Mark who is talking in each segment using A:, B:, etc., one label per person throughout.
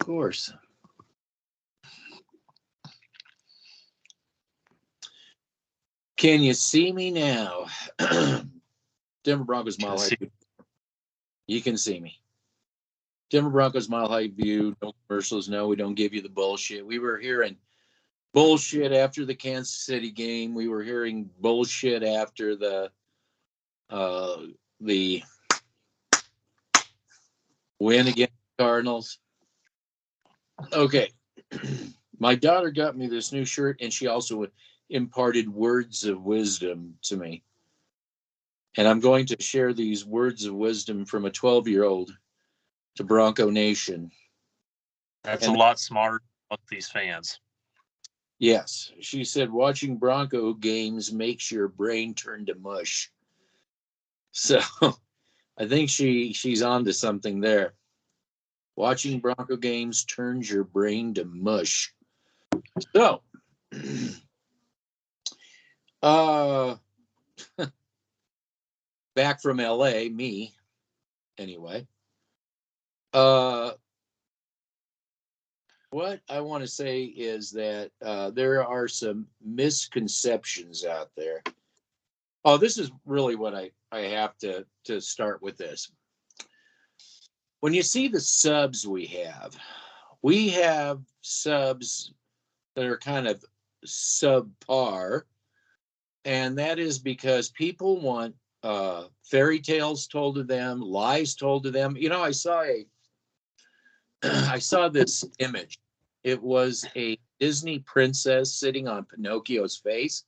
A: course. Can you see me now? Denver Broncos Mile High View. You can see me. Denver Broncos Mile High View. No commercials. No, we don't give you the bullshit. We were hearing bullshit after the Kansas City game. We were hearing bullshit after the win against the Cardinals. Okay. My daughter got me this new shirt, and she also imparted words of wisdom to me. And I'm going to share these words of wisdom from a 12-year-old to Bronco Nation.
B: That's a lot smarter than these fans.
A: Yes. She said, watching Bronco games makes your brain turn to mush. So I think she's on to something there. Watching Bronco games turns your brain to mush. So, back from LA, me, anyway. What I want to say is that there are some misconceptions out there. Oh, this is really what I have to start with this. When you see the subs we have subs that are kind of subpar, and that is because people want fairy tales told to them, lies told to them. You know, I saw this image. It was a Disney princess sitting on Pinocchio's face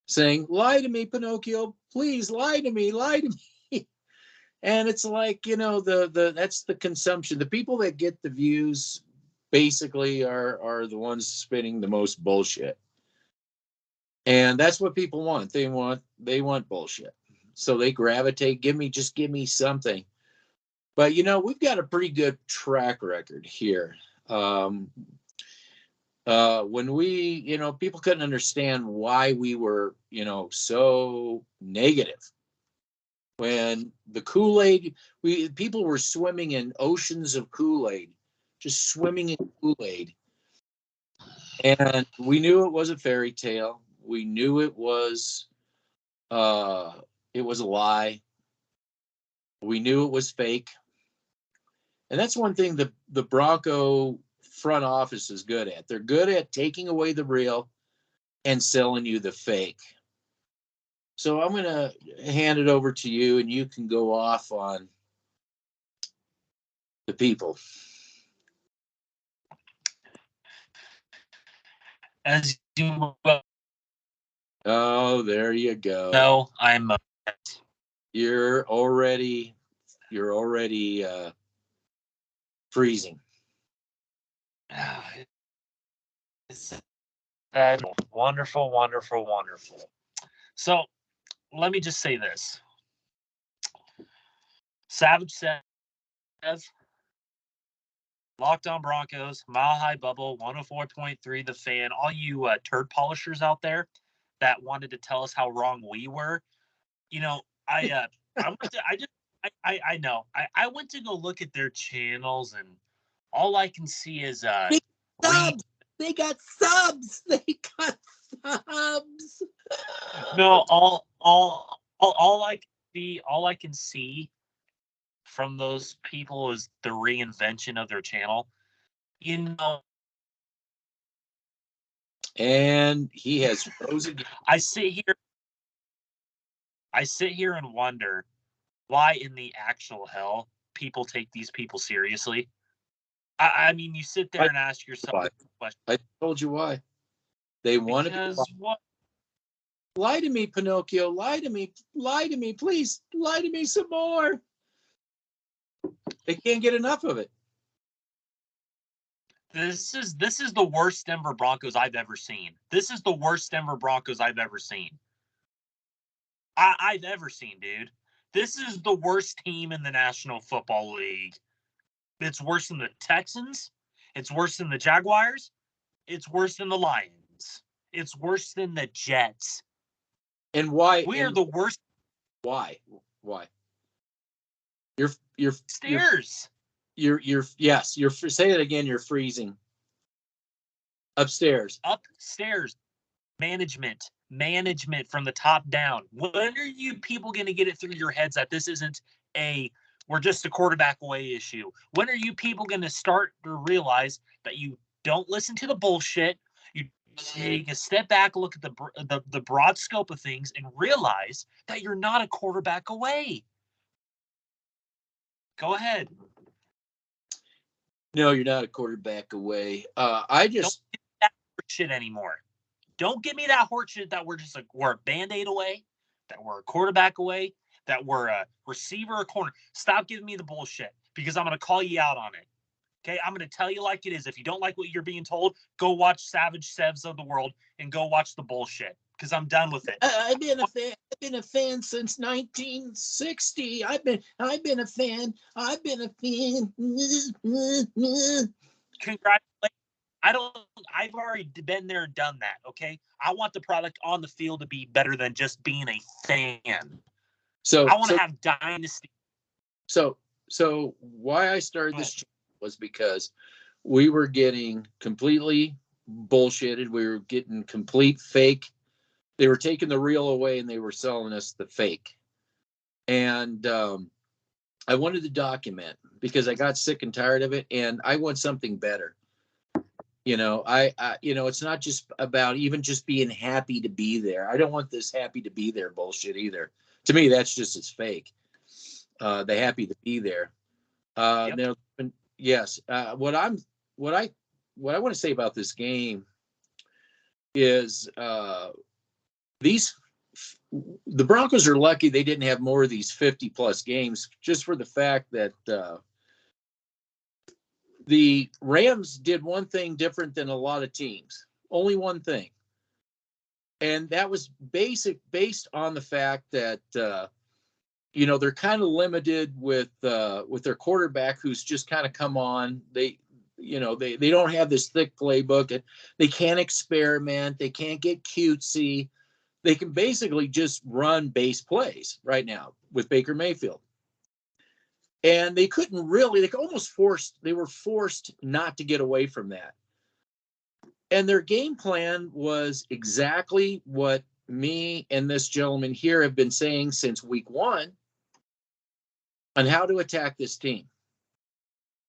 A: saying, "Lie to me, Pinocchio, please lie to me, lie to me." And it's like, you know, that's the consumption. The people that get the views basically are the ones spinning the most bullshit. And that's what people want. They want bullshit. So they gravitate, give me something. But, you know, we've got a pretty good track record here. When we, you know, people couldn't understand why we were, you know, so negative. When the Kool-Aid, people were swimming in oceans of Kool-Aid, just swimming in Kool-Aid. And we knew it was a fairy tale. We knew it was a lie. We knew it was fake. And that's one thing the Bronco front office is good at. They're good at taking away the real and selling you the fake. So I'm going to hand it over to you, and you can go off on the people.
B: As you
A: Oh, there you go.
B: No, I'm
A: You're already freezing.
B: It's wonderful, wonderful, wonderful. So let me just say this. Savage says, Locked On Broncos, Mile High Bubble, 104.3 The Fan, all you turd polishers out there that wanted to tell us how wrong we were. You know, I know. I went to go look at their channels, and all I can see is
A: subs. They got subs. They got subs.
B: No, all I can see from those people is the reinvention of their channel. You know,
A: and he has frozen.
B: I sit here and wonder why in the actual hell people take these people seriously. I mean, you sit there and ask yourself the question.
A: I told you why. They wanted to lie to me, Pinocchio. Lie to me, please. Lie to me some more. They can't get enough of it.
B: This is the worst Denver Broncos I've ever seen. This is the worst Denver Broncos I've ever seen. I've ever seen, dude. This is the worst team in the National Football League. It's worse than the Texans. It's worse than the Jaguars. It's worse than the Lions. It's worse than the Jets.
A: And why?
B: We are the worst.
A: Why? You're
B: Steers.
A: Yes, say it again. You're freezing. Upstairs.
B: Upstairs. Management from the top down. When are you people going to get it through your heads that this isn't we're just a quarterback away issue? When are you people going to start to realize that you don't listen to the bullshit? You take a step back, look at the broad scope of things, and realize that you're not a quarterback away. Go ahead.
A: No, you're not a quarterback away.
B: Don't give me that shit anymore. Don't give me that horse shit that we're a Band-Aid away, that we're a quarterback away, that we're a receiver or corner. Stop giving me the bullshit because I'm going to call you out on it. Okay, I'm going to tell you like it is. If you don't like what you're being told, go watch Savage Sevs of the world and go watch the bullshit because I'm done with it.
A: I've been a fan since 1960. I've been a fan.
B: Congratulations. I've already been there and done that. Okay. I want the product on the field to be better than just being a fan.
A: So
B: I want to have dynasty.
A: So why I started this channel was because we were getting completely bullshitted. We were getting complete fake. They were taking the real away and they were selling us the fake. And I wanted to document because I got sick and tired of it, and I want something better. I it's not just about even just being happy to be there. I don't want this happy to be there bullshit either. To me, that's just as fake. The happy to be there. Yep. Yes. What I want to say about this game is the Broncos are lucky they didn't have more of these 50+ games, just for the fact that the Rams did one thing different than a lot of teams. Only one thing. And that was based on the fact that they're kind of limited with their quarterback, who's just kind of come on. They don't have this thick playbook. They can't experiment. They can't get cutesy. They can basically just run base plays right now with Baker Mayfield. And they couldn't really, they were forced not to get away from that. And their game plan was exactly what me and this gentleman here have been saying since week 1 on how to attack this team.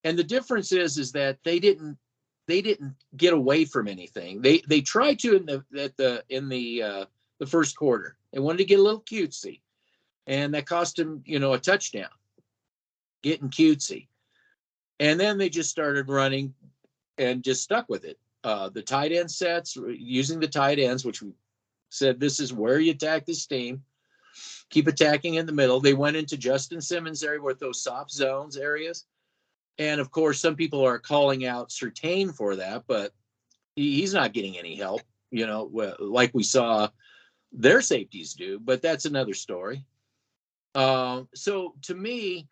A: And the difference is that they didn't get away from anything. They tried to in the first quarter. They wanted to get a little cutesy, and that cost them, a touchdown, getting cutesy. And then they just started running and just stuck with it. The tight end sets, using the tight ends, which we said this is where you attack this team. Keep attacking in the middle. They went into Justin Simmons' area with those soft zones areas. And, of course, some people are calling out Surtain for that, but he's not getting any help, like we saw their safeties do. But that's another story. So, to me,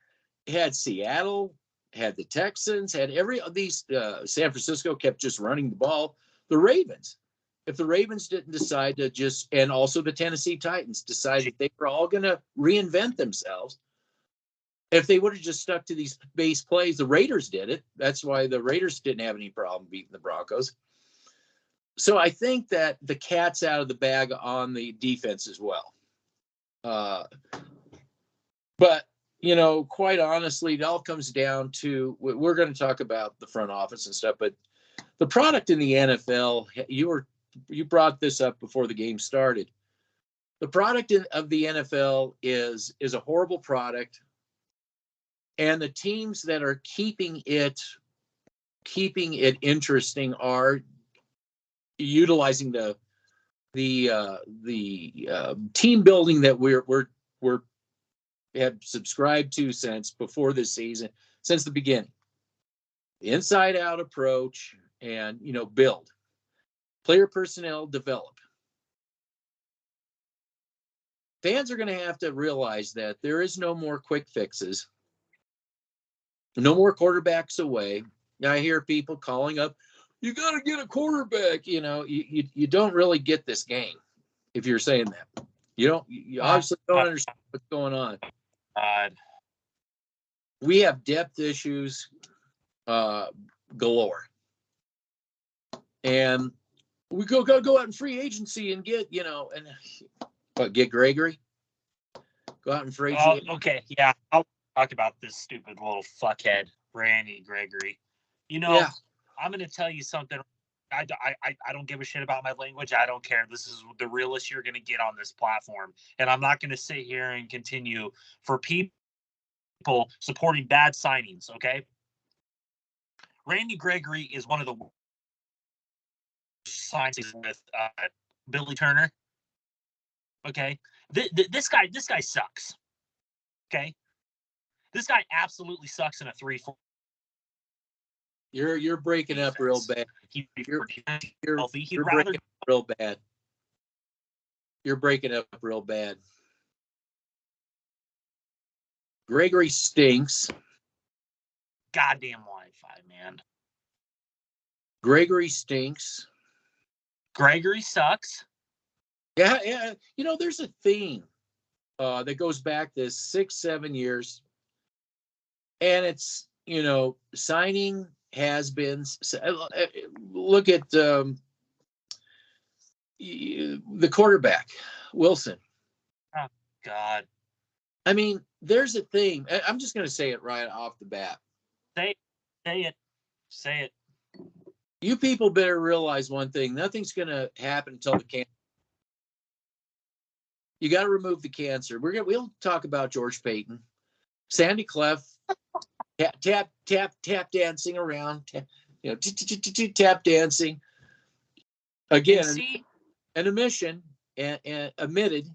A: had Seattle, had the Texans, had every of these. San Francisco kept just running the ball. The Ravens. If the Ravens didn't decide to and also the Tennessee Titans decided they were all going to reinvent themselves. If they would have just stuck to these base plays, the Raiders did it. That's why the Raiders didn't have any problem beating the Broncos. So I think that the cat's out of the bag on the defense as well. But, quite honestly, it all comes down to, we're going to talk about the front office and stuff, but the product in the NFL, you brought this up before the game started. The product of the NFL is a horrible product. And the teams that are keeping it interesting are utilizing the team building that we're have subscribed to since before this season, since the beginning. The inside out approach and build. Player personnel develop. Fans are going to have to realize that there is no more quick fixes. No more quarterbacks away. I hear people calling up, you got to get a quarterback. You don't really get this game if you're saying that. You obviously don't understand what's going on. we have depth issues galore. And we go out in free agency and get, get Gregory. Go out in free agency.
B: Okay, yeah. I'll talk about this stupid little fuckhead, Randy Gregory.
A: Yeah.
B: I'm going to tell you something. I don't give a shit about my language. I don't care. This is the realest you're going to get on this platform. And I'm not going to sit here and continue for people supporting bad signings, okay? Randy Gregory is one of the signings with Billy Turner. Okay? This guy sucks. Okay? This guy absolutely sucks in a 3-4.
A: You're breaking up real bad. You're
B: He'd
A: rather breaking up real bad. You're breaking up real bad. Gregory stinks.
B: Goddamn Wi-Fi, man.
A: Gregory stinks.
B: Gregory sucks.
A: Yeah. There's a theme that goes back to 6-7 years, and it's signing has been. Look at the quarterback, Wilson.
B: Oh God.
A: I mean, there's a theme. I'm just going to say it right off the bat.
B: Say it.
A: You people better realize one thing: nothing's going to happen until the cancer. You got to remove the cancer. We'll talk about George Payton, Sandy Clough, tap dancing around, tap dancing. Again, an admission and admitted.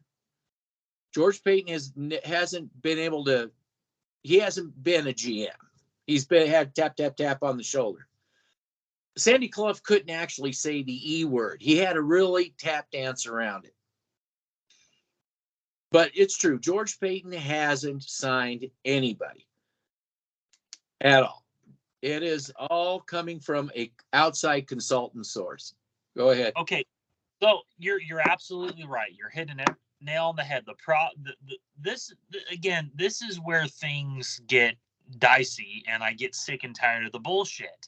A: George Payton hasn't been able to. He hasn't been a GM. He's had tap on the shoulder. Sandy Clough couldn't actually say the E word. He had to really tap dance around it. But it's true. George Payton hasn't signed anybody at all. It is all coming from a outside consultant source. Go ahead.
B: Okay, so you're absolutely right. You're hitting it nail on the head. This is where things get dicey, and I get sick and tired of the bullshit.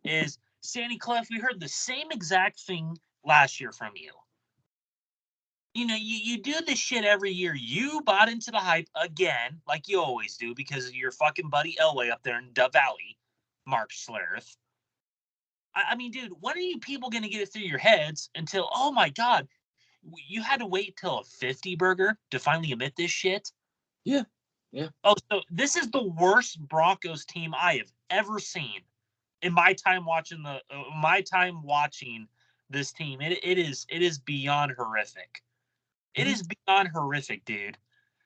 B: Is Sandy Clough? We heard the same exact thing last year from you. You do this shit every year. You bought into the hype again, like you always do, because of your fucking buddy Elway up there in Dove Valley, Mark Schlereth. I mean, dude, when are you people going to get it through your heads until, oh my God, you had to wait till a 50 burger to finally admit this shit?
A: Yeah.
B: Oh, so this is the worst Broncos team I have ever seen in my time watching this team. It is beyond horrific. It is beyond horrific, dude.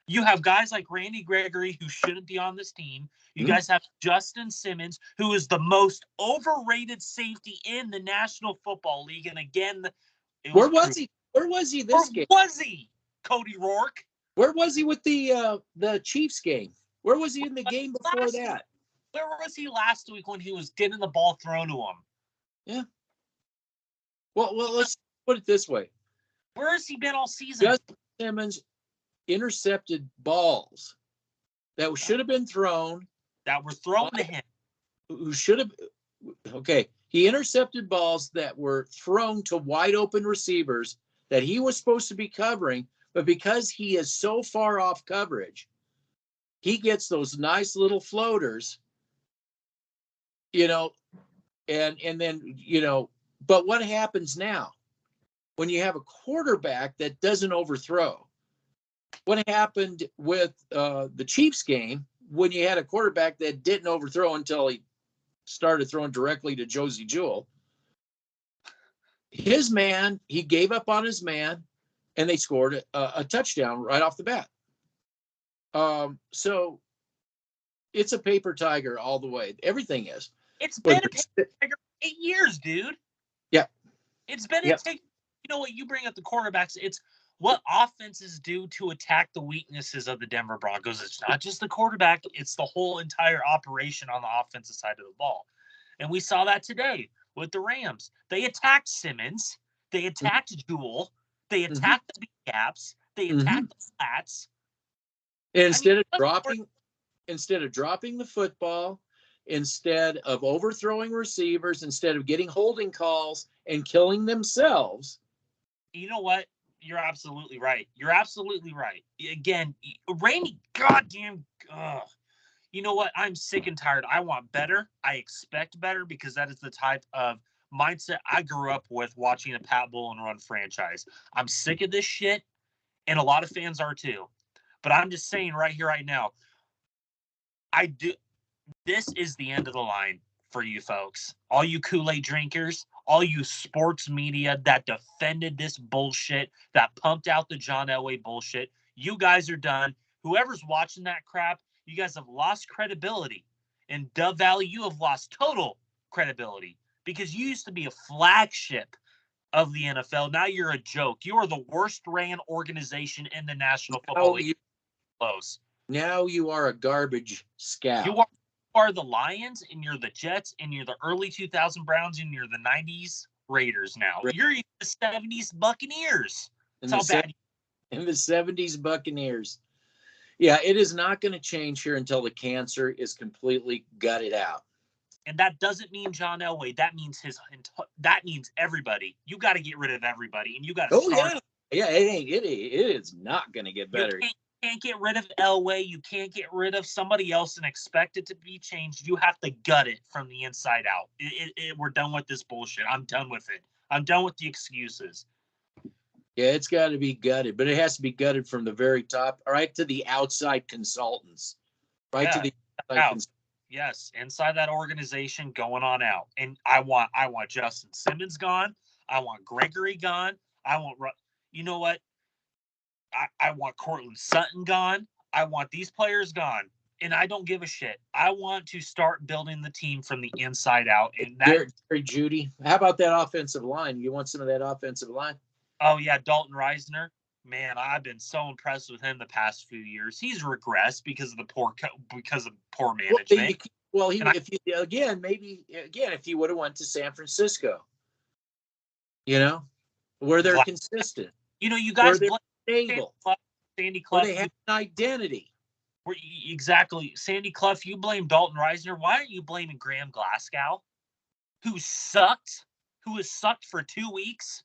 B: You have guys like Randy Gregory who shouldn't be on this team. You guys have Justin Simmons, who is the most overrated safety in the National Football League. And again,
A: where was he? Where was he this game?
B: Where was he, Cody Rourke?
A: Where was he with the Chiefs game? Where was he in the game before that?
B: Where was he last week when he was getting the ball thrown to him?
A: Yeah. Well, let's put it this way.
B: Where has he been all season?
A: Justin Simmons intercepted balls that should have been thrown.
B: That were thrown to him.
A: Who should have. Okay. He intercepted balls that were thrown to wide open receivers that he was supposed to be covering. But because he is so far off coverage, he gets those nice little floaters, and then, but what happens now when you have a quarterback that doesn't overthrow? What happened with the Chiefs game when you had a quarterback that didn't overthrow until he started throwing directly to Josie Jewell? His man, he gave up on his man, and they scored a touchdown right off the bat. So it's a paper tiger all the way. Everything is.
B: It's been a paper tiger for 8 years, dude.
A: Yeah.
B: It's been a tiger. You know what? You bring up the quarterbacks. It's what offenses do to attack the weaknesses of the Denver Broncos. It's not just the quarterback. It's the whole entire operation on the offensive side of the ball. And we saw that today with the Rams. They attacked Simmons. They attacked Jewell. They attacked the gaps. They attacked the flats.
A: And instead of dropping, instead of dropping the football, instead of overthrowing receivers, instead of getting holding calls and killing themselves.
B: You know what? You're absolutely right. You're absolutely right. Again, Randy, goddamn. You know what? I'm sick and tired. I want better. I expect better because that is the type of mindset I grew up with watching a Pat Bowlen run franchise. I'm sick of this shit, and a lot of fans are too. But I'm just saying right here, right now, I do. This is the end of the line for you folks. All you Kool-Aid drinkers, all you sports media that defended this bullshit, that pumped out the John Elway bullshit, you guys are done. Whoever's watching that crap, you guys have lost credibility. In Dove Valley, you have lost total credibility because you used to be a flagship of the NFL. Now you're a joke. You are the worst ran organization in the National Football League.
A: Now you are a garbage scout.
B: You are the Lions, and you're the Jets, and you're the early 2000 Browns, and you're the 90s Raiders now.
A: Right.
B: You're the 70s Buccaneers.
A: In
B: That's how bad.
A: In the 70s Buccaneers. Yeah, it is not going to change here until the cancer is completely gutted out.
B: And that doesn't mean John Elway. That means that means everybody. You got to get rid of everybody, and you got to start.
A: Yeah, it is not going to get better.
B: You can't get rid of Elway. You can't get rid of somebody else and expect it to be changed. You have to gut it from the inside out. We're done with this bullshit. I'm done with it. I'm done with the excuses.
A: Yeah, it's got to be gutted, but it has to be gutted from the very top, right to the outside consultants, right to the outside
B: Yes, inside that organization, going on out. And I want Justin Simmons gone. I want Gregory gone. You know what? I want Cortland Sutton gone. I want these players gone. And I don't give a shit. I want to start building the team from the inside out. And that
A: Jerry Jeudy. How about that offensive line? You want some of that offensive line?
B: Oh yeah, Dalton Reisner. Man, I've been so impressed with him the past few years. He's regressed because of poor management.
A: If he would have went to San Francisco, where they're consistent.
B: You guys blame
A: stable.
B: Sandy Clough.
A: They have an identity.
B: Exactly. Sandy Clough, you blame Dalton Reisner. Why aren't you blaming Graham Glasgow, who has sucked for 2 weeks,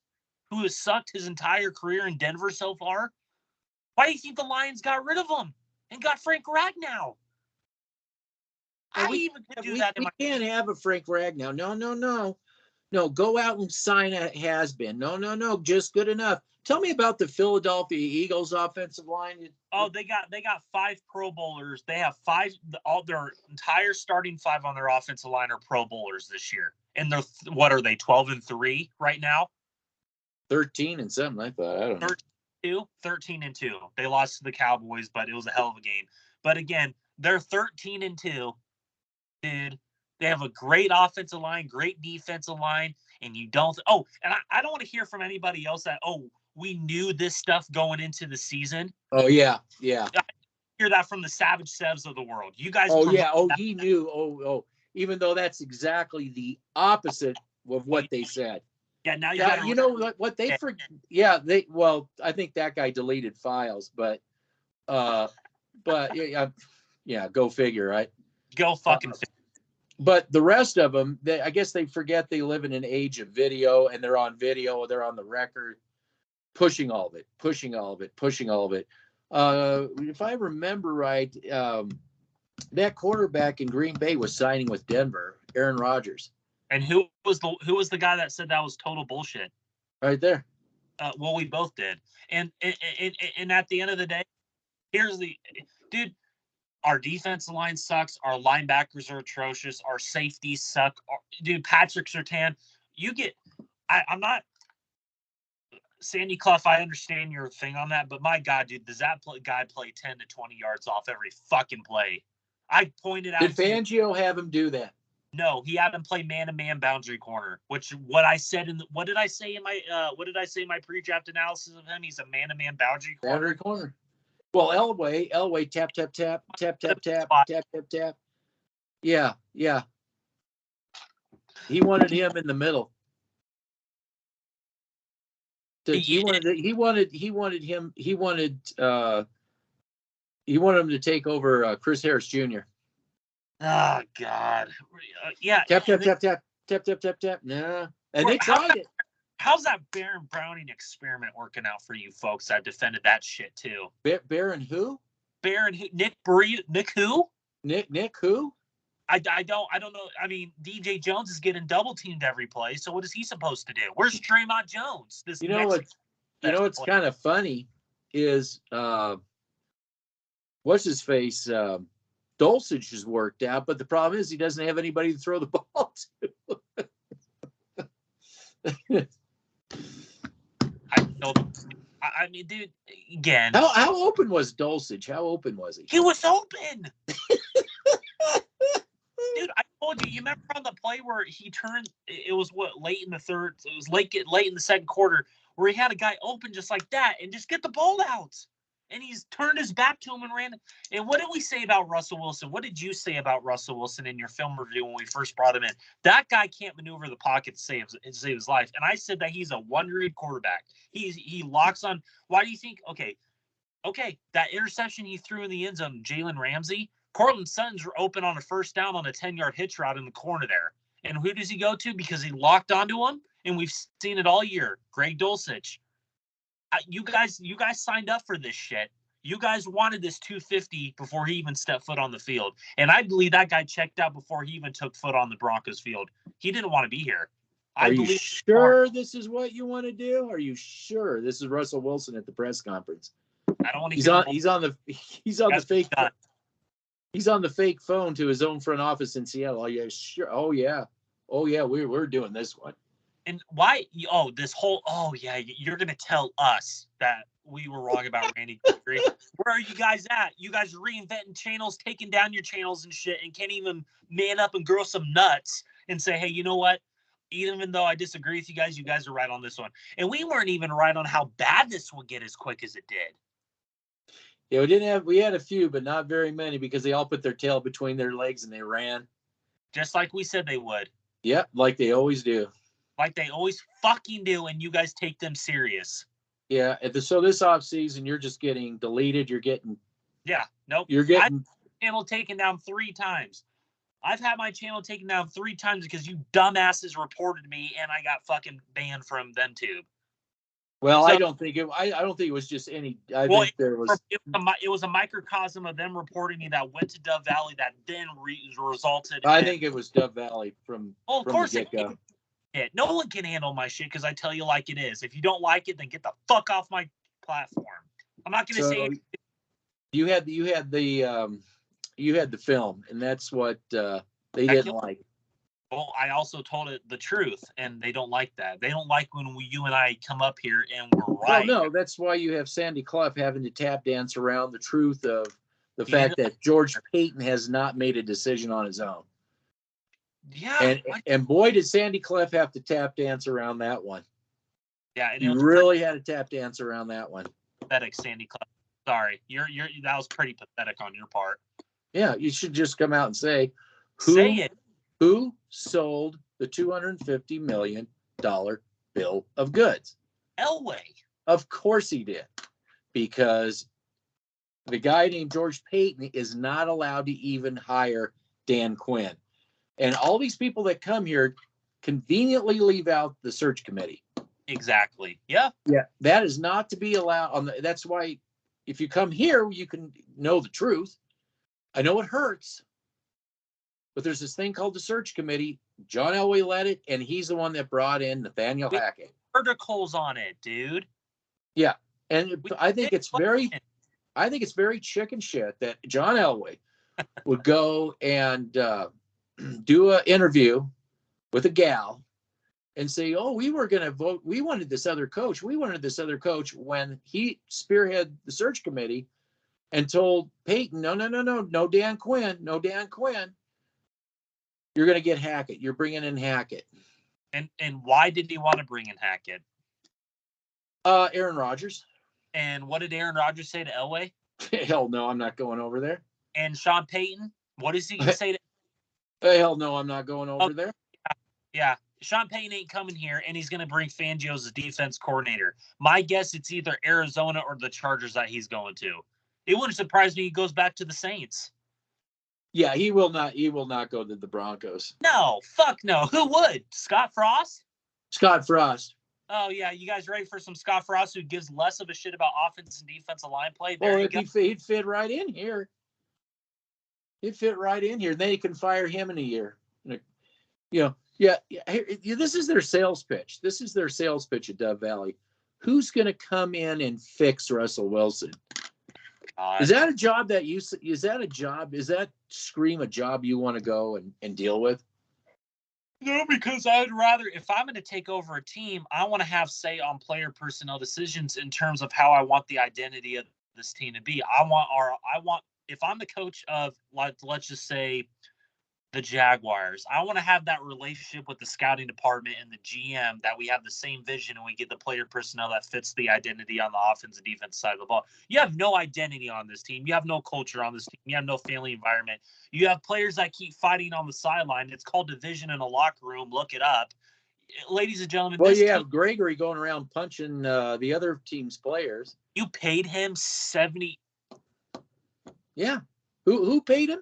B: who has sucked his entire career in Denver so far? Why do you think the Lions got rid of him and got Frank Ragnow?
A: We can't have a Frank Ragnow. No, go out and sign a has-been. No, just good enough. Tell me about the Philadelphia Eagles offensive line.
B: Oh, they got 5 Pro Bowlers. They have 5. All their entire starting 5 on their offensive line are Pro Bowlers this year. And they're what are they? 12-3 right now.
A: 13 and something. I thought. I don't know.
B: 13-2. They lost to the Cowboys, but it was a hell of a game. But again, they're 13-2, dude. They have a great offensive line, great defensive line, and you don't. Oh, and I don't want to hear from anybody else that we knew this stuff going into the season.
A: Oh yeah.
B: I hear that from the Savage Sevs of the world. You guys.
A: Oh yeah. Oh, he knew. Oh. Even though that's exactly the opposite of what they said.
B: Yeah. Now
A: you know what they forget. Yeah. Well, I think that guy deleted files, but yeah. Go figure, right?
B: Go fucking figure.
A: But the rest of them, I guess they forget they live in an age of video, and they're on video, they're on the record, pushing all of it. If I remember right, that quarterback in Green Bay was signing with Denver, Aaron Rodgers.
B: And who was the guy that said that was total bullshit?
A: Right there.
B: Well, we both did. And at the end of the day, here's the dude. Our defensive line sucks. Our linebackers are atrocious. Our safeties suck. Dude, Patrick Surtain, I'm not Sandy Clough. I understand your thing on that, but my God, dude, does that guy play 10 to 20 yards off every fucking play? I pointed out.
A: Did Fangio have him do that?
B: No, he had him play man-to-man boundary corner, which what I said what did I say in my pre-draft analysis of him? He's a man-to-man boundary corner.
A: Boundary corner. Well, Elway, tap. Yeah. He wanted him in the middle. He wanted He wanted him to take over Chris Harris Jr.
B: Oh God, yeah.
A: Tap, tap, tap, tap, tap, tap, tap, tap. Nah. And they tried it.
B: How's that Baron Browning experiment working out for you folks that defended that shit too?
A: Baron who?
B: Baron who? Nick who?
A: Nick who?
B: I don't know. I mean, DJ Jones is getting double teamed every play. So what is he supposed to do? Where's Draymond Jones?
A: You know what's kind of funny is what's his face? Dulcich has worked out, but the problem is he doesn't have anybody to throw the ball
B: to. I mean, dude, again.
A: How open was Dulcich? How open was he?
B: He was open. Dude, I told you. You remember on the play where he turned? It was late in the third. It was late in the second quarter where he had a guy open just like that and just get the ball out. And he's turned his back to him and ran. And what did we say about Russell Wilson? What did you say about Russell Wilson in your film review when we first brought him in? That guy can't maneuver the pocket to save his life. And I said that he's a one-read quarterback. He locks on. Why do you think? Okay, that interception he threw in the end zone, Jalen Ramsey. Cortland Sutton's open on a first down on a 10-yard hitch route in the corner there. And who does he go to? Because he locked onto him. And we've seen it all year. Greg Dulcich. You guys signed up for this shit. You guys wanted this 250 before he even stepped foot on the field. And I believe that guy checked out before he even took foot on the Broncos field. He didn't want to be here.
A: Are you sure this is what you want to do? Are you sure this is Russell Wilson at the press conference?
B: I don't want to.
A: He's on the fake phone to his own front office in Seattle. Oh yeah, sure. Oh yeah, we're doing this one.
B: And why? Oh, this whole. Oh yeah, you're gonna tell us that we were wrong about Randy Gregory. Where are you guys at? You guys are reinventing channels, taking down your channels and shit, and can't even man up and grow some nuts and say, hey, you know what? Even though I disagree with you guys are right on this one. And we weren't even right on how bad this would get as quick as it did.
A: Yeah, we had a few, but not very many because they all put their tail between their legs and they ran.
B: Just like we said they would.
A: Yep, like they always do.
B: Like they always fucking do, and you guys take them serious.
A: Yeah, so this offseason, you're just getting deleted. You're getting...
B: Yeah, nope.
A: You're getting...
B: Channel taken down 3 times. I've had my channel taken down 3 times because you dumbasses reported me, and I got fucking banned from ThenTube.
A: Well, so, I don't think it was just any. Think there was.
B: It was a microcosm of them reporting me that went to Dove Valley that then resulted.
A: I think it was Dove Valley from.
B: Well, of course
A: the get-go.
B: No one can handle my shit because I tell you like it is. If you don't like it, then get the fuck off my platform. I'm not going to say.
A: You had the film, and that's what they didn't like.
B: Well, I also told it the truth, and they don't like that. They don't like when you and I come up here and we're right.
A: Well, no, that's why you have Sandy Clough having to tap dance around the truth of the fact that George Payton has not made a decision on his own.
B: Yeah.
A: And boy, did Sandy Clough have to tap dance around that one.
B: Yeah.
A: You really had to tap dance around that one.
B: Pathetic, Sandy Clough. Sorry. That was pretty pathetic on your part.
A: Yeah. You should just come out and say who sold the $250 million bill of goods?
B: Elway.
A: Of course he did. Because the guy named George Payton is not allowed to even hire Dan Quinn. And all these people that come here conveniently leave out the search committee.
B: Exactly. Yeah.
A: Yeah. That is not to be allowed. That's why if you come here, you can know the truth. I know it hurts. But there's this thing called the search committee. John Elway led it, and he's the one that brought in Nathaniel Hackett.
B: Articles on it, dude.
A: Yeah, and I think it's very chicken shit that John Elway would go and do an interview with a gal and say, "Oh, we were going to vote. We wanted this other coach. We wanted this other coach." When he spearheaded the search committee and told Payton, "No, Dan Quinn, no Dan Quinn. You're going to get Hackett. You're bringing in Hackett."
B: And why did he want to bring in Hackett?
A: Aaron Rodgers.
B: And what did Aaron Rodgers say to Elway?
A: Hell no, I'm not going over there.
B: And Sean Payton, what is he going to say to?
A: Hell no, I'm not going over there.
B: Yeah. Sean Payton ain't coming here, and he's going to bring Fangio as a defense coordinator. My guess, it's either Arizona or the Chargers that he's going to. It wouldn't surprise me he goes back to the Saints.
A: Yeah, he will not. He will not go to the Broncos.
B: No, fuck no. Who would? Scott Frost?
A: Scott Frost.
B: Oh yeah, you guys ready for some Scott Frost who gives less of a shit about offense and defensive line play? There you go.
A: He'd fit right in here. He'd fit right in here. Then you can fire him in a year. Yeah. This is their sales pitch. This is their sales pitch at Dove Valley. Who's going to come in and fix Russell Wilson? Is that a job that you? Is that a job? Is that scream a job you want to go and deal with?
B: No, because I'd rather, if I'm going to take over a team, I want to have say on player personnel decisions in terms of how I want the identity of this team to be. If I'm the coach of, let's just say, the Jaguars, I want to have that relationship with the scouting department and the GM that we have the same vision and we get the player personnel that fits the identity on the offense and defense side of the ball. You have no identity on this team. You have no culture on this team. You have no family environment. You have players that keep fighting on the sideline. It's called division in a locker room. Look it up. Ladies and gentlemen.
A: Well, you have Gregory going around punching the other team's players.
B: You paid him $70.
A: Yeah. Who paid him?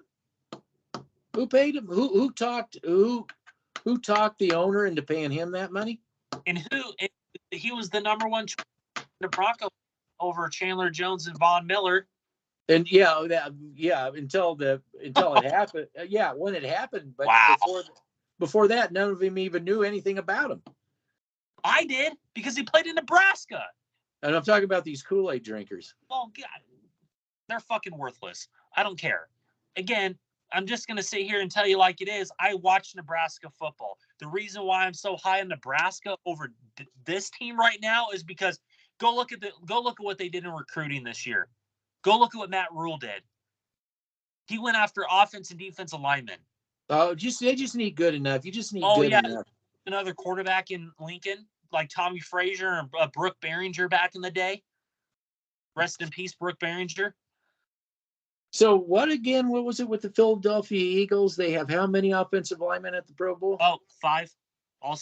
A: Who paid him? Who talked the owner into paying him that money?
B: And he was the number one choice in the Broncos over Chandler Jones and Von Miller.
A: And until it happened. Yeah, when it happened, but
B: wow.
A: Before that, none of them even knew anything about him.
B: I did, because he played in Nebraska.
A: And I'm talking about these Kool-Aid drinkers.
B: Oh God, they're fucking worthless. I don't care. Again, I'm just going to sit here and tell you like it is. I watch Nebraska football. The reason why I'm so high on Nebraska over this team right now is because go look at what they did in recruiting this year. Go look at what Matt Rule did. He went after offense and defensive linemen.
A: Oh, they just need good enough. You just need good enough.
B: Another quarterback in Lincoln, like Tommy Frazier and Brooke Behringer back in the day. Rest in peace, Brooke Behringer.
A: So what was it with the Philadelphia Eagles? They have how many offensive linemen at the Pro Bowl?
B: Oh, 5. All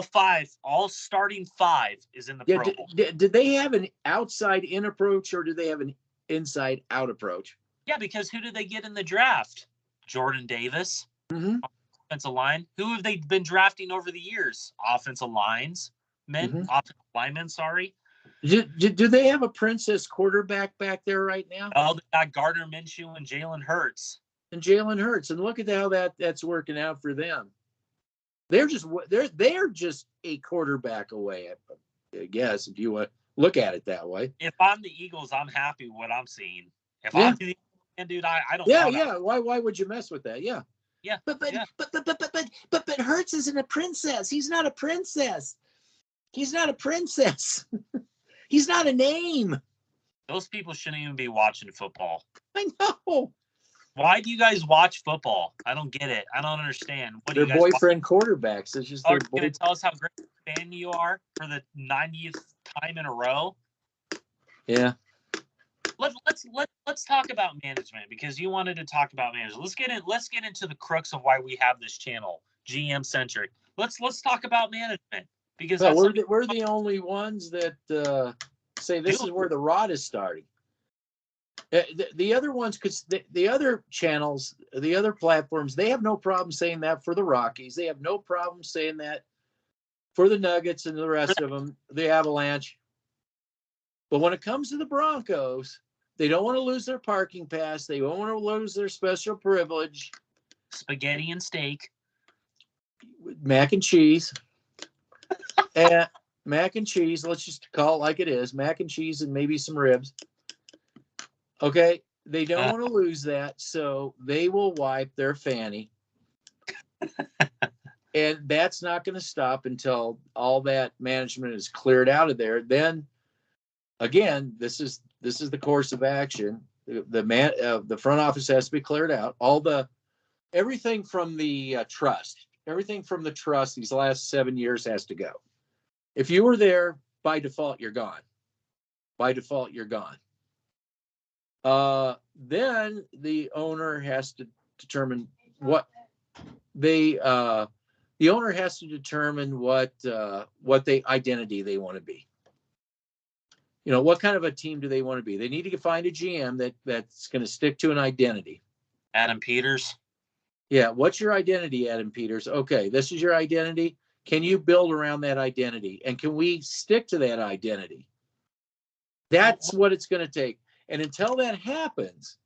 B: 5. All starting 5 is in the Pro Bowl.
A: Did they have an outside-in approach or do they have an inside-out approach?
B: Yeah, because who did they get in the draft? Jordan Davis, offensive line. Who have they been drafting over the years? Offensive linemen, sorry.
A: Do they have a princess quarterback back there right now?
B: Oh, they got Gardner Minshew and Jalen Hurts.
A: And look at how that's working out for them. They're just a quarterback away, I guess, if you want to look at it that way.
B: If I'm the Eagles, I'm happy with what I'm seeing. If I'm the dude, I don't.
A: Yeah. Why would you mess with that? Yeah.
B: Yeah.
A: But Hurts isn't a princess. He's not a princess. He's not a princess. He's not a name.
B: Those people shouldn't even be watching football.
A: I know.
B: Why do you guys watch football? I don't get it. I don't understand. What
A: They're boyfriend quarterbacks. It's just
B: you're going to tell us how great a fan you are for the 90th time in a row?
A: Yeah.
B: Let's talk about management, because you wanted to talk about management. Let's get into the crux of why we have this channel, GM centric. Let's talk about management, because
A: we're the only ones that say this is where the rot is starting. The other ones, because the other channels, the other platforms, they have no problem saying that for the Rockies. They have no problem saying that for the Nuggets and the rest of them, the Avalanche. But when it comes to the Broncos, they don't want to lose their parking pass. They don't want to lose their special privilege.
B: Spaghetti and steak.
A: Mac and cheese. Mac and cheese. Let's just call it like it is. Mac and cheese and maybe some ribs. Okay, they don't want to lose that, so they will wipe their fanny. And that's not going to stop until all that management is cleared out of there. Then, again, this is the course of action. The front office has to be cleared out. Everything from the trust these last 7 years has to go. If you were there, by default, you're gone. Then the owner has to determine what identity they want to be. what kind of a team do they want to be? They need to find a GM that's going to stick to an identity.
B: Adam Peters.
A: Yeah. What's your identity, Adam Peters? Okay, this is your identity. Can you build around that identity? And can we stick to that identity? That's what it's going to take. And until that happens,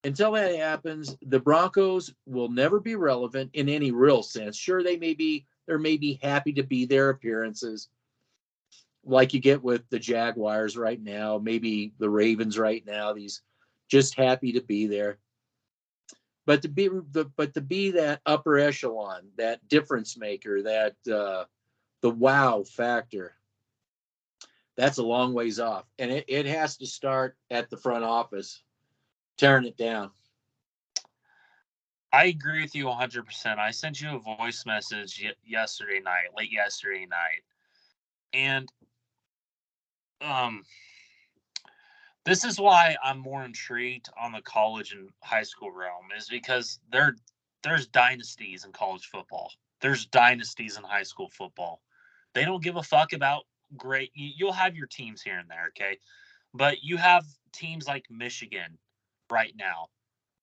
A: the Broncos will never be relevant in any real sense. Sure, they may be happy to be their appearances, like you get with the Jaguars right now, maybe the Ravens right now. These just happy to be there. But to be that upper echelon, that difference maker, that the wow factor, that's a long ways off. And it has to start at the front office, tearing it down.
B: I agree with you 100%. I sent you a voice message late yesterday night. And this is why I'm more intrigued on the college and high school realm, is because there's dynasties in college football. There's dynasties in high school football. They don't give a fuck about great. You'll have your teams here and there, okay? But you have teams like Michigan right now,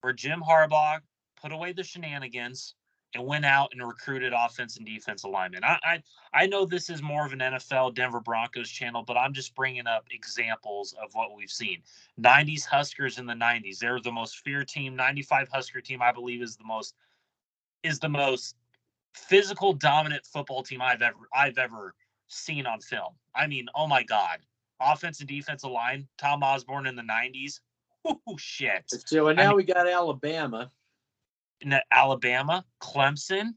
B: where Jim Harbaugh put away the shenanigans and went out and recruited offense and defense alignment. I know this is more of an NFL Denver Broncos channel, but I'm just bringing up examples of what we've seen. 90s Huskers in the 90s. They're the most feared team. 95 Husker team, I believe, is the most physical, dominant football team I've ever seen on film. I mean, oh my God. Offense and defensive line, Tom Osborne in the 90s. Ooh, shit.
A: So and now we got Alabama.
B: Alabama, Clemson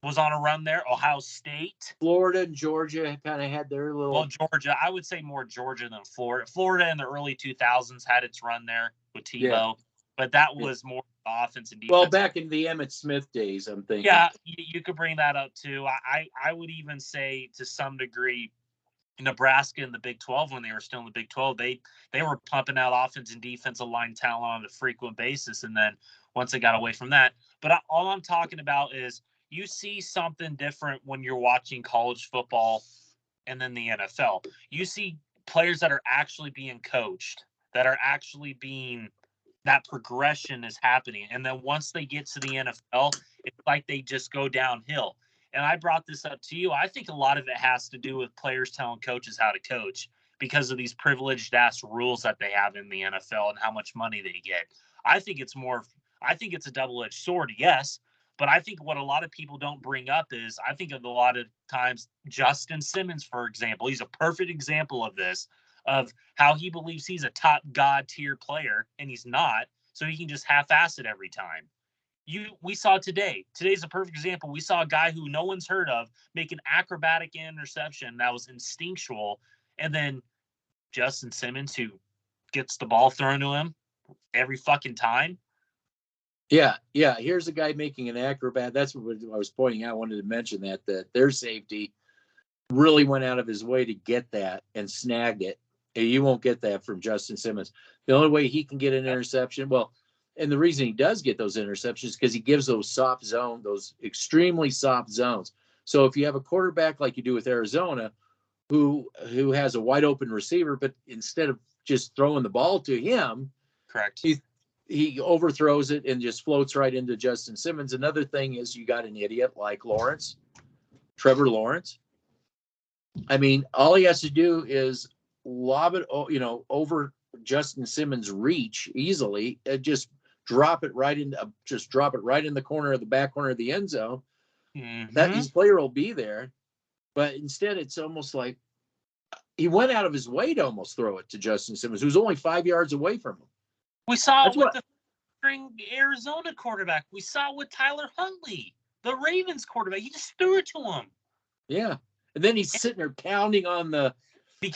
B: was on a run there. Ohio State,
A: Florida, and Georgia kind of had their little.
B: Well, Georgia, I would say more Georgia than Florida. Florida in the early 2000s had its run there with Tebow, but that was more offense and defense.
A: Well, back in the Emmitt Smith days, I'm thinking.
B: Yeah, you could bring that up too. I would even say to some degree, Nebraska in the Big 12, when they were still in the Big 12, they were pumping out offense and defensive line talent on a frequent basis. And then once they got away from that, but all I'm talking about is you see something different when you're watching college football and then the NFL. You see players that are actually being coached, that are actually being, that progression is happening. And then once they get to the NFL, it's like they just go downhill. And I brought this up to you. I think a lot of it has to do with players telling coaches how to coach because of these privileged ass rules that they have in the NFL and how much money they get. I think it's a double-edged sword, yes. But I think what a lot of people don't bring up is, I think of a lot of times Justin Simmons, for example, he's a perfect example of this, of how he believes he's a top god tier player and he's not. So he can just half-ass it every time. We saw today. Today's a perfect example. We saw a guy who no one's heard of make an acrobatic interception that was instinctual, and then Justin Simmons, who gets the ball thrown to him every fucking time.
A: Yeah. Here's a guy making an acrobat. That's what I was pointing out. I wanted to mention that their safety really went out of his way to get that and snagged it. And you won't get that from Justin Simmons. The only way he can get an interception, and the reason he does get those interceptions is because he gives those those extremely soft zones. So if you have a quarterback like you do with Arizona, who has a wide open receiver, but instead of just throwing the ball to him,
B: correct,
A: he overthrows it and just floats right into Justin Simmons. Another thing is you got an idiot like Trevor Lawrence. I mean, all he has to do is lob it, over Justin Simmons' reach easily, just drop it right in the corner of the back corner of the end zone.
B: Mm-hmm.
A: That his player will be there, but instead it's almost like he went out of his way to almost throw it to Justin Simmons, who's only 5 yards away from him.
B: We saw it with the Arizona quarterback. We saw it with Tyler Huntley, the Ravens quarterback. He just threw it to him.
A: Yeah, and then he's sitting there pounding on the
B: he.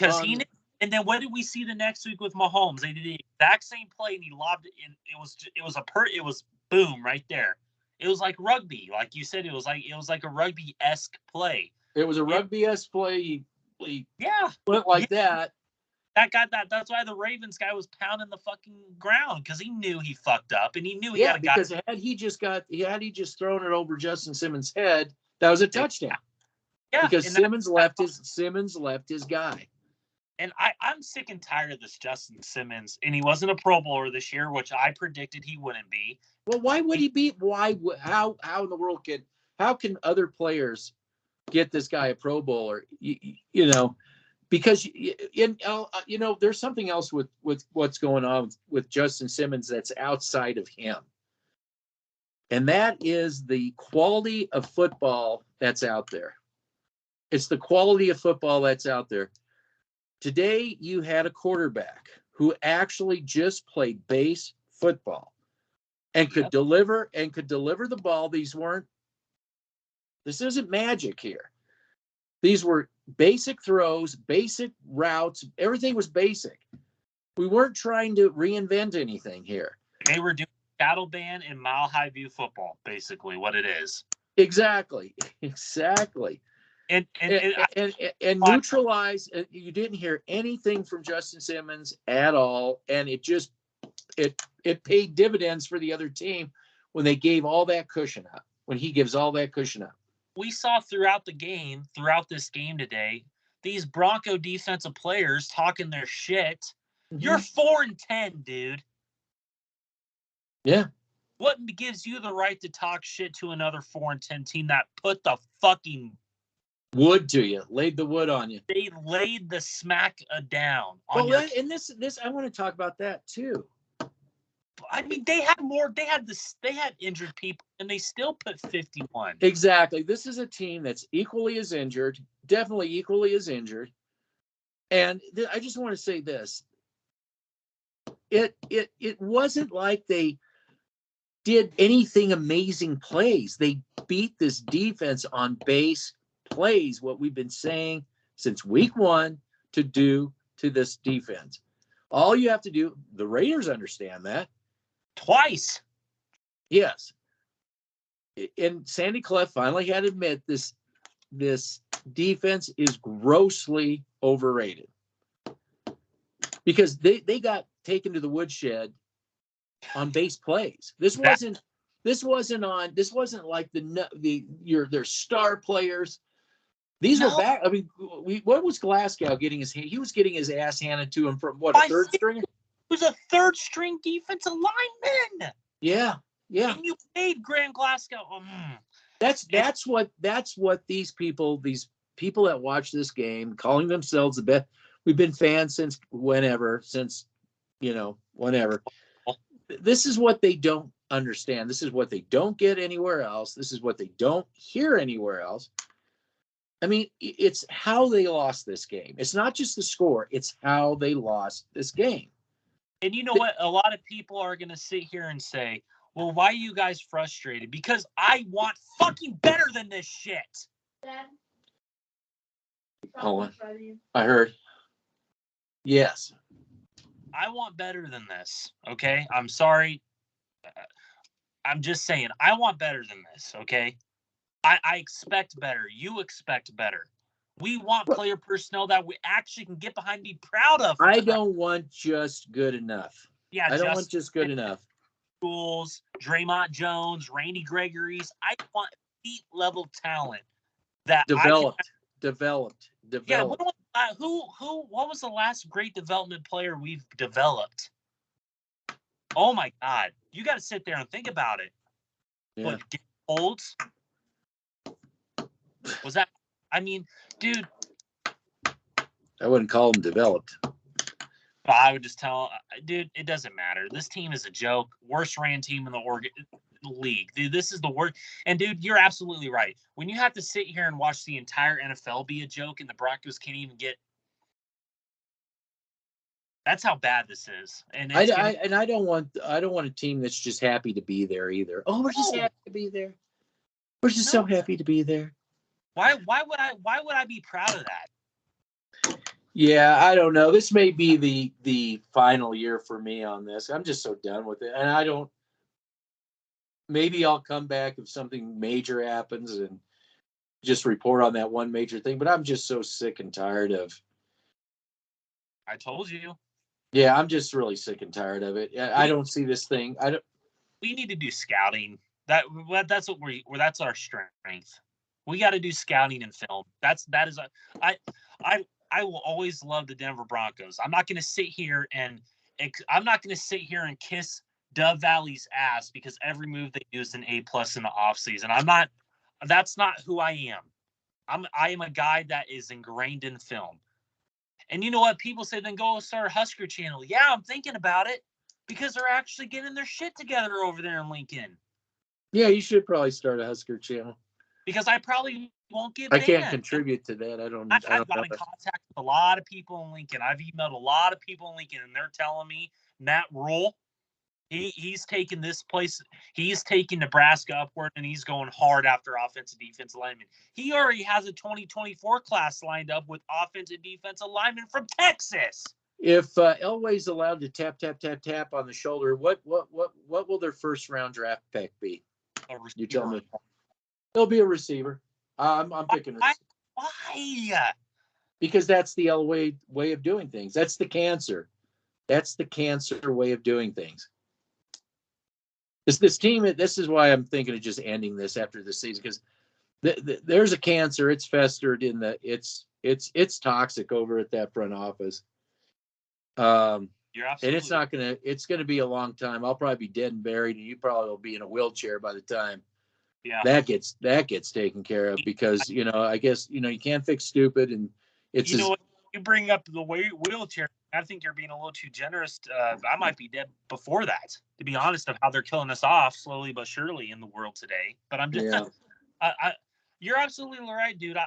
B: And then what did we see the next week with Mahomes? They did the exact same play, and he lobbed it in. It was boom right there. It was like rugby, like you said. It was like a rugby-esque play.
A: It was a rugby-esque play. He went like that.
B: That's why the Ravens guy was pounding the fucking ground, because he knew he fucked up, and he knew he had a guy.
A: Because had he just thrown it over Justin Simmons' head, that was a touchdown.
B: Yeah,
A: because Simmons left his guy.
B: And I'm sick and tired of this Justin Simmons, and he wasn't a Pro Bowler this year, which I predicted he wouldn't be.
A: Well, why would he be? How in the world how can other players get this guy a Pro Bowler? You know, because there's something else with what's going on with Justin Simmons that's outside of him. And that is the quality of football that's out there. It's the quality of football that's out there. Today, you had a quarterback who actually just played base football and could deliver the ball. This isn't magic here. These were basic throws, basic routes. Everything was basic. We weren't trying to reinvent anything here.
B: They were doing shadow band and mile high view football, basically what it is.
A: Exactly. And neutralize. You didn't hear anything from Justin Simmons at all, and it paid dividends for the other team when they gave all that cushion up. When he gives all that cushion up,
B: we saw throughout this game today, these Bronco defensive players talking their shit. Mm-hmm. You're 4-10, dude.
A: Yeah.
B: What gives you the right to talk shit to another 4-10 team that put the fucking
A: wood to you, laid the wood on you?
B: They laid the smack down.
A: And this I want to talk about that too.
B: I mean, they had injured people, and they still put 51.
A: Exactly. This is a team that's equally as injured, definitely equally as injured. And I just want to say this: it wasn't like they did anything amazing plays. They beat this defense on base plays. What we've been saying since week 1 to do to this defense. All you have to do. The Raiders understand that.
B: Twice.
A: Yes. And Sandy Clef finally had to admit this defense is grossly overrated. Because they got taken to the woodshed on base plays. This wasn't like their star players. These were back. I mean, what was Glasgow getting he was getting his ass handed to him from what, a third stringer?
B: Who's a third string defensive lineman.
A: Yeah.
B: And you paid Graham Glasgow.
A: That's what these people that watch this game, calling themselves the best. We've been fans since whenever. This is what they don't understand. This is what they don't get anywhere else. This is what they don't hear anywhere else. I mean, it's how they lost this game. It's not just the score. It's how they lost this game.
B: And you know what? A lot of people are going to sit here and say, well, why are you guys frustrated? Because I want fucking better than this shit.
C: Dad?
A: Hold on. I heard. Yes.
B: I want better than this, okay? I'm sorry. I'm just saying, I want better than this, okay? I expect better. You expect better. We want player personnel that we actually can get behind and be proud of.
A: I don't want just good enough.
B: Yeah,
A: I don't want just good enough.
B: Schools, Draymond Jones, Randy Gregory's. I want elite level talent that
A: developed.
B: Yeah, what was the last great development player we've developed? Oh my God, you got to sit there and think about it.
A: Yeah.
B: What, Olds? Was that? I mean, dude.
A: I wouldn't call them developed.
B: I would just tell, dude, it doesn't matter. This team is a joke. Worst ran team in the league. Dude, this is the worst. And, dude, you're absolutely right. When you have to sit here and watch the entire NFL be a joke and the Broncos can't even get – that's how bad this is. And
A: I don't want a team that's just happy to be there either. Oh, we're just happy to be there. We're just so happy to be there.
B: Why would I be proud of that?
A: Yeah, I don't know. This may be the final year for me on this. I'm just so done with it. And maybe I'll come back if something major happens and just report on that one major thing. But I'm just so sick and tired of.
B: I told you.
A: Yeah, I'm just really sick and tired of it. I don't see this thing.
B: We need to do scouting. That's our strength. We got to do scouting and film. I will always love the Denver Broncos. I'm not going to sit here and kiss Dove Valley's ass because every move they do is an A+ in the offseason. That's not who I am. I am a guy that is ingrained in film. And you know what? People say, then go start a Husker channel. Yeah, I'm thinking about it because they're actually getting their shit together over there in Lincoln.
A: Yeah, you should probably start a Husker channel.
B: Because I probably won't get
A: I
B: banned.
A: can't contribute to that.
B: I've got in contact with a lot of people in Lincoln. I've emailed a lot of people in Lincoln, and they're telling me Matt Rule, he's taking this place. He's taking Nebraska upward, and he's going hard after offensive defensive linemen. He already has a 2024 class lined up with offensive defensive linemen from Texas.
A: If Elway's allowed to tap on the shoulder, what will their first round draft pick be? You tell me. It'll be a receiver. I'm picking receiver.
B: Why?
A: Because that's the Elway way of doing things. That's the cancer. That's the cancer way of doing things. This team. This is why I'm thinking of just ending this after this season, because there's a cancer. It's festered in the. It's toxic over at that front office. And it's not gonna. It's gonna be a long time. I'll probably be dead and buried, and you probably will be in a wheelchair by the time.
B: Yeah.
A: That gets taken care of, because I guess you can't fix stupid, and it's.
B: What, you bring up the wheelchair. I think you're being a little too generous. I might be dead before that, to be honest, of how they're killing us off slowly but surely in the world today. But I'm just, you're absolutely right, dude.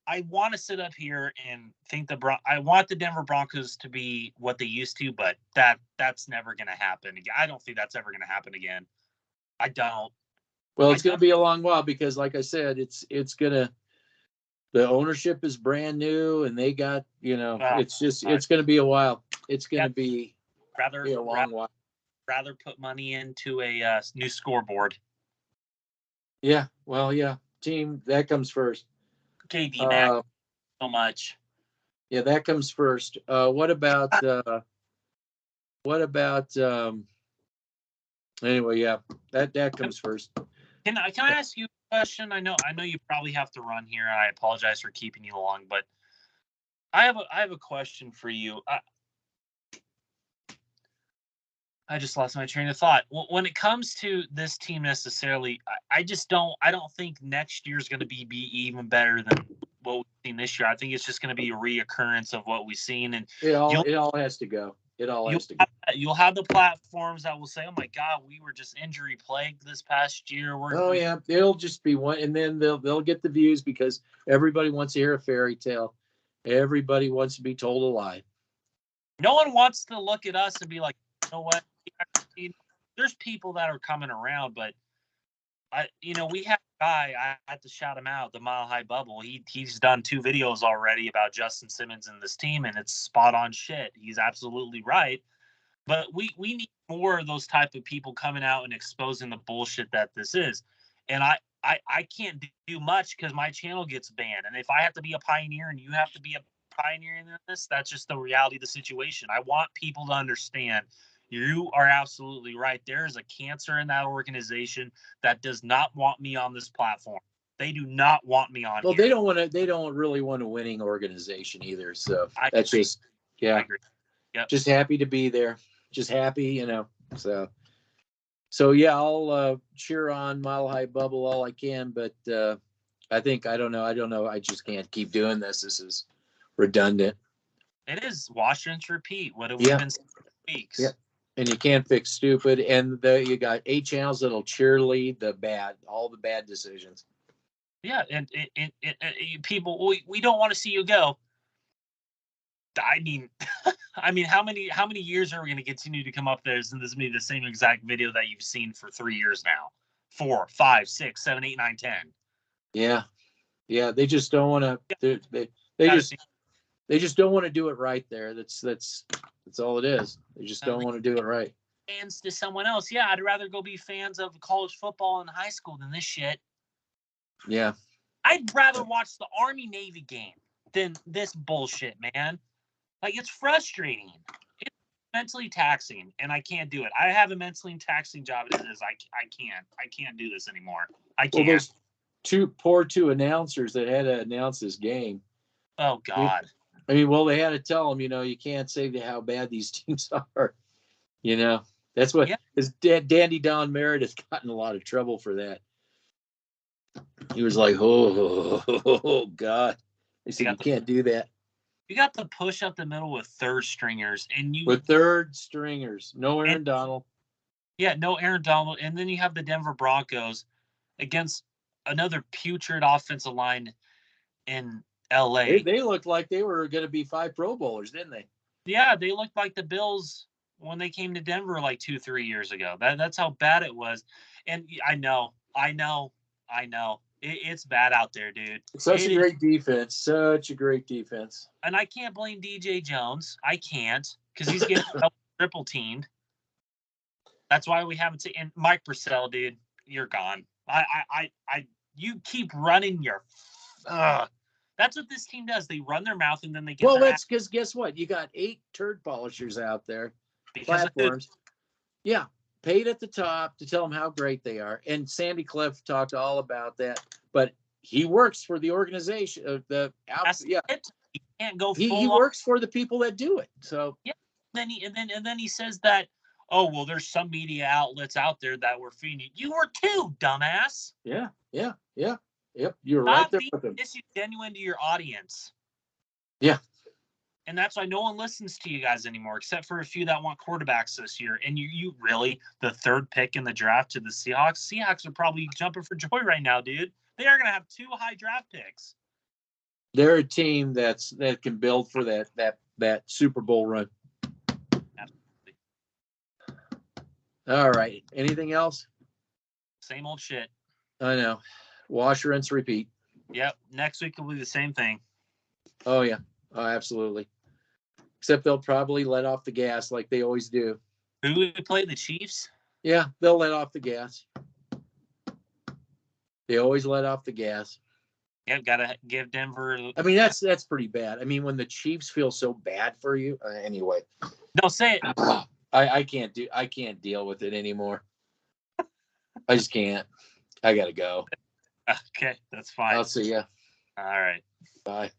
B: I want to sit up here and think I want the Denver Broncos to be what they used to, but that's never going to happen again. I don't think that's ever going to happen again. I don't.
A: Well, it's going to be a long while, because, like I said, it's going to. The ownership is brand new, and they got, it's going to be a while. It's going to be a long while.
B: Rather put money into a new scoreboard.
A: Yeah, well, yeah, team, that comes first.
B: KD Mac, so much.
A: Yeah, that comes first. What about? Anyway, yeah, that comes first.
B: Can I ask you a question? I know you probably have to run here. I apologize for keeping you long, but I have a question for you. I just lost my train of thought. When it comes to this team necessarily, I don't think next year's going to be even better than what we've seen this year. I think it's just going to be a reoccurrence of what we've seen, and
A: it all has to go.
B: You'll have the platforms that will say, "Oh my God, we were just injury plagued this past year."
A: Yeah, it'll just be one, and then they'll get the views because everybody wants to hear a fairy tale. Everybody wants to be told a lie.
B: No one wants to look at us and be like, "You know what? There's people that are coming around, but we have a guy. I had to shout him out. The Mile High Bubble. He's done 2 videos already about Justin Simmons and this team, and it's spot on shit. He's absolutely right. But we need more of those type of people coming out and exposing the bullshit that this is. And I can't do much because my channel gets banned. And if I have to be a pioneer and you have to be a pioneer in this, that's just the reality of the situation. I want people to understand. You are absolutely right. There is a cancer in that organization that does not want me on this platform. They do not want me on.
A: Well, here. They don't really want a winning organization either. So that's just, yeah.
B: I agree. Yep.
A: Just happy to be there. Just happy, So yeah, I'll cheer on Mile High Bubble all I can, but I don't know. I just can't keep doing this. This is redundant.
B: It is. Wash, rinse, repeat. What have we been saying for weeks?
A: Yeah. And you can't fix stupid. And you got 8 channels that'll cheerlead all the bad decisions.
B: Yeah, and people, we don't want to see you go. I mean, how many years are we going to continue to come up there? And this will be the same exact video that you've seen for 3 years now, 4, 5, 6, 7, 8, 9, 10.
A: Yeah, they just don't want to. They just don't want to do it right there. That's all it is. They just don't want to do it right.
B: Fans to someone else. Yeah, I'd rather go be fans of college football in high school than this shit.
A: Yeah.
B: I'd rather watch the Army-Navy game than this bullshit, man. Like, it's frustrating. It's mentally taxing, and I can't do it. I have a mentally taxing job as it is. I can't do this anymore. I can't.
A: Well, those two announcers that had to announce this game.
B: Oh, God.
A: I mean, well, they had to tell them, you can't say how bad these teams are. That's what his Dandy Don Merritt has gotten a lot of trouble for that. He was like, oh God. They said, you can't do that.
B: You got to push up the middle with third stringers.
A: With third stringers. No Aaron Donald.
B: Yeah, no Aaron Donald. And then you have the Denver Broncos against another putrid offensive line in L.A.
A: They looked like they were going to be 5 Pro Bowlers, didn't they?
B: Yeah, they looked like the Bills when they came to Denver like 2-3 years ago. That's how bad it was. And I know. It's bad out there, dude.
A: Such a great defense.
B: And I can't blame DJ Jones. I can't, because he's getting triple teamed. That's why we haven't seen. And Mike Purcell, dude, you're gone. You keep running your. That's what this team does. They run their mouth and then they get.
A: Well, that's because guess what? You got 8 turd polishers out there, platforms. Yeah, paid at the top to tell them how great they are. And Sandy Cliff talked all about that. But he works for the organization.
B: He can't go.
A: He works for the people that do it. So
B: yeah. And then he says that. Oh well, there's some media outlets out there that were feeding you. You were too, dumbass.
A: Yeah. Yep, you're right there with him.
B: Disingenuine to your audience.
A: Yeah.
B: And that's why no one listens to you guys anymore, except for a few that want quarterbacks this year. And you really, the 3rd pick in the draft to the Seahawks. Seahawks are probably jumping for joy right now, dude. They are going to have 2 high draft picks.
A: They're a team that can build for that Super Bowl run.
B: Absolutely.
A: All right. Anything else?
B: Same old shit.
A: I know. Wash, rinse, repeat.
B: Yep. Next week will be the same thing.
A: Oh, yeah. Oh, absolutely. Except they'll probably let off the gas like they always do.
B: Who would play, the Chiefs?
A: Yeah, they'll let off the gas. They always let off the gas.
B: Yeah, gotta give Denver.
A: I mean, that's pretty bad. I mean, when the Chiefs feel so bad for you, anyway.
B: No, say it.
A: I can't deal with it anymore. I just can't. I gotta go.
B: Okay, that's fine.
A: I'll see ya.
B: All right.
A: Bye.